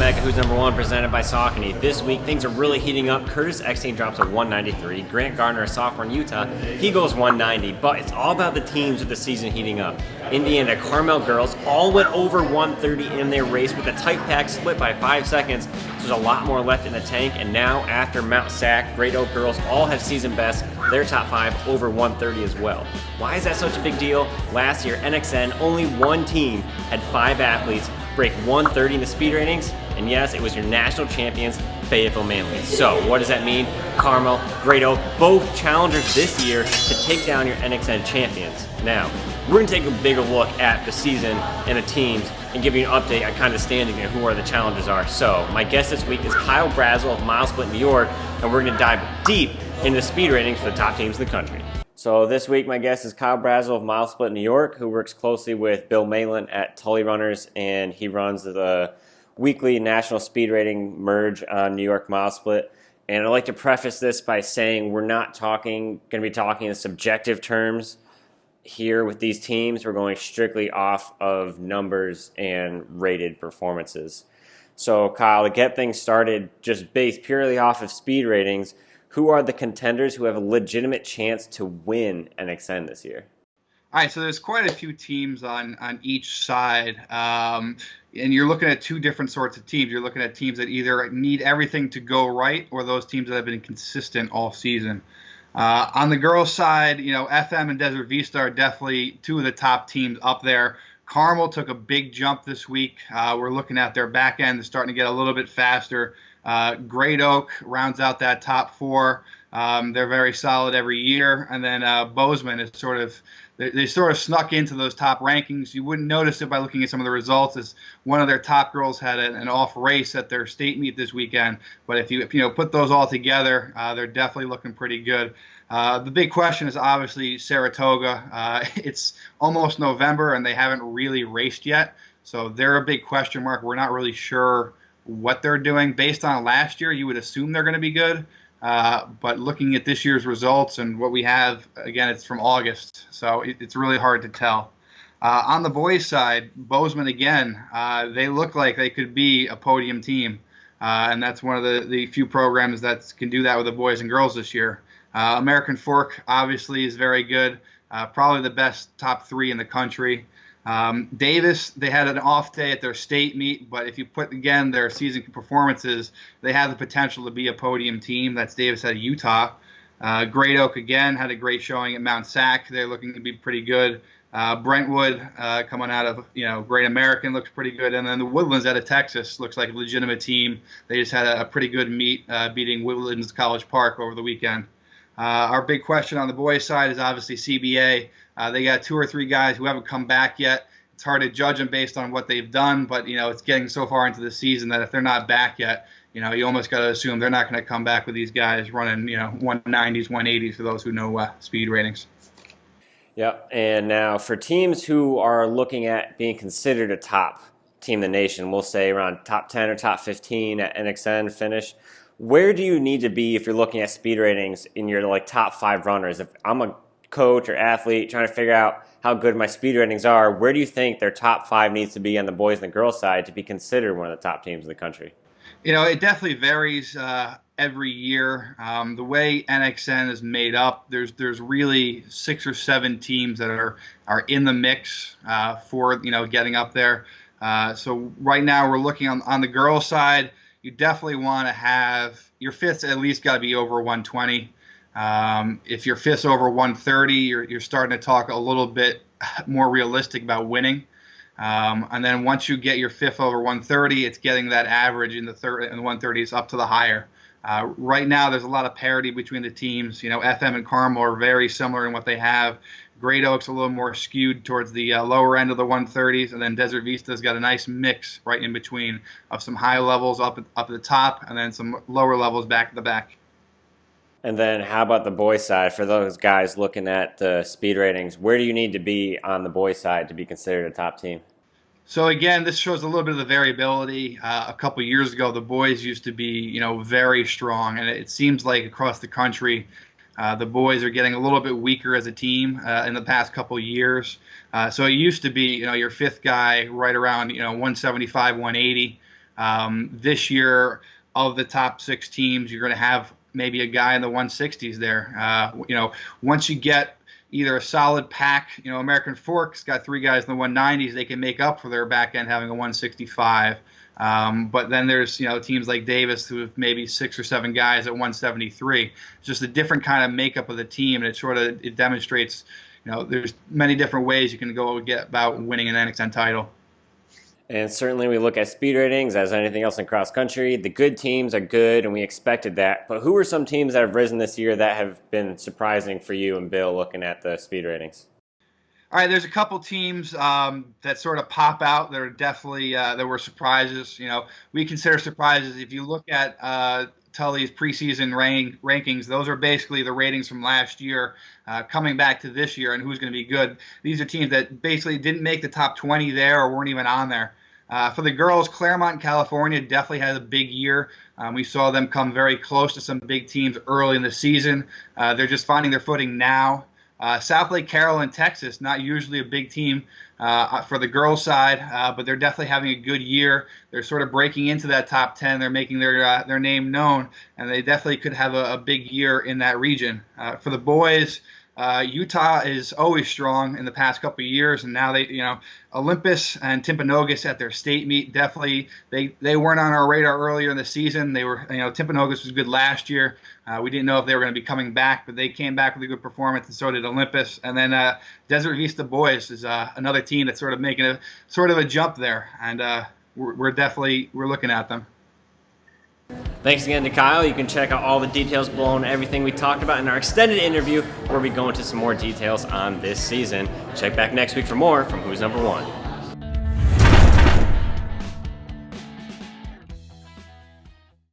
Mecca, who's number one, presented by Saucony. This week, things are really heating up. Curtis Eckstein drops a 193. Grant Gardner, a sophomore in Utah, he goes 190. But it's all about the teams with the season heating up. Indiana Carmel girls all went over 130 in their race with a tight pack split by 5 seconds. So there's a lot more left in the tank. And now, after Mount Sac, Great Oak girls all have season best. Their top 5 over 130 as well. Why is that such a big deal? Last year, NXN, only one team had 5 athletes break 130 in the speed ratings, and yes, it was your national champions, Fayetteville Manly. So what does that mean? Carmel, Great Oak, both challengers this year to take down your NXN champions. Now, we're going to take a bigger look at the season and the teams and give you an update on kind of standing and who our the challengers are. So my guest this week is Kyle Brazel of MileSplit New York, and we're going to dive deep into the speed ratings for the top teams in the country. So this week, my guest is Kyle Brazel of MileSplit New York, who works closely with Bill Malin at Tully Runners, and he runs the weekly national speed rating merge on New York MileSplit. And I'd like to preface this by saying we're not going to be talking in subjective terms here with these teams. We're going strictly off of numbers and rated performances. So Kyle, to get things started, just based purely off of speed ratings, who are the contenders who have a legitimate chance to win NXN this year? All right, so there's quite a few teams on each side, and you're looking at two different sorts of teams. You're looking at teams that either need everything to go right or those teams that have been consistent all season. On the girls' side, FM and Desert Vista are definitely two of the top teams up there. Carmel took a big jump this week. We're looking at their back end. They're starting to get a little bit faster. Great Oak rounds out that top 4. They're very solid every year. And then Bozeman is they sort of snuck into those top rankings. You wouldn't notice it by looking at some of the results, as one of their top girls had an off race at their state meet this weekend. But if you put those all together, they're definitely looking pretty good. The big question is obviously Saratoga. It's almost November and they haven't really raced yet, so they're a big question mark. We're not really sure what they're doing. Based on last year, you would assume they're going to be good. But looking at this year's results and what we have, again, it's from August, so it's really hard to tell. On the boys' side, Bozeman, again, they look like they could be a podium team, and that's one of the few programs that can do that with the boys and girls this year. American Fork, obviously, is very good, probably the best top 3 in the country. Davis, they had an off day at their state meet, but if you put, again, their season performances, they have the potential to be a podium team. That's Davis out of Utah. Great Oak, again, had a great showing at Mount Sac. They're looking to be pretty good. Brentwood, coming out of, Great American, looks pretty good. And then the Woodlands out of Texas looks like a legitimate team. They just had a pretty good meet, beating Woodlands College Park over the weekend. Our big question on the boys' side is obviously CBA. They got 2 or 3 guys who haven't come back yet. It's hard to judge them based on what they've done, but it's getting so far into the season that if they're not back yet, you almost got to assume they're not going to come back with these guys running 190s, 180s for those who know speed ratings. Yep. And now for teams who are looking at being considered a top team in the nation, we'll say around top 10 or top 15 at NXN finish. Where do you need to be if you're looking at speed ratings in your top 5 runners? If I'm a coach or athlete trying to figure out how good my speed ratings are, where do you think their top 5 needs to be on the boys and the girls side to be considered one of the top teams in the country? It definitely varies every year. The way NXN is made up, there's really 6 or 7 teams that are in the mix for getting up there. So right now we're looking on the girls side. You definitely want to have your fifths at least got to be over 120. If your fifth's over 130, you're starting to talk a little bit more realistic about winning. And then once you get your fifth over 130, it's getting that average in the 130s up to the higher. Right now, there's a lot of parity between the teams. FM and Carmel are very similar in what they have. Great Oak's a little more skewed towards the lower end of the 130s, and then Desert Vista's got a nice mix right in between of some high levels up at the top and then some lower levels back at the back. And then how about the boys' side? For those guys looking at the speed ratings, where do you need to be on the boys' side to be considered a top team? So again, this shows a little bit of the variability. A couple years ago, the boys used to be, very strong, and it seems like across the country, the boys are getting a little bit weaker as a team in the past couple years. So it used to be, your fifth guy right around, 175, 180. This year, of the top 6 teams, you're going to have maybe a guy in the 160s there. Once you get either a solid pack, American Fork's got 3 guys in the 190s, they can make up for their back end having a 165. But then there's teams like Davis who have maybe 6 or 7 guys at 173. It's just a different kind of makeup of the team, and it demonstrates there's many different ways you can go about winning an NXN title. And certainly we look at speed ratings as anything else in cross country. The good teams are good, and we expected that. But who are some teams that have risen this year that have been surprising for you and Bill looking at the speed ratings? All right, there's a couple teams that sort of pop out that are definitely that were surprises. We consider surprises. If you look at Tully's preseason rankings, those are basically the ratings from last year coming back to this year and who's going to be good. These are teams that basically didn't make the top 20 there or weren't even on there. For the girls, Claremont, California definitely had a big year. We saw them come very close to some big teams early in the season. They're just finding their footing now. South Lake Carroll in Texas, not usually a big team for the girls' side, but they're definitely having a good year. They're sort of breaking into that top 10. They're making their name known, and they definitely could have a big year in that region. For the boys, Utah is always strong in the past couple of years, and now Olympus and Timpanogos at their state meet definitely they weren't on our radar earlier in the season. They were Timpanogos was good last year. We didn't know if they were going to be coming back, but they came back with a good performance, and so did Olympus. And then Desert Vista boys is another team that's sort of making a jump there, and we're looking at them. Thanks again to Kyle. You can check out all the details below and everything we talked about in our extended interview where we go into some more details on this season. Check back next week for more from Who's Number One.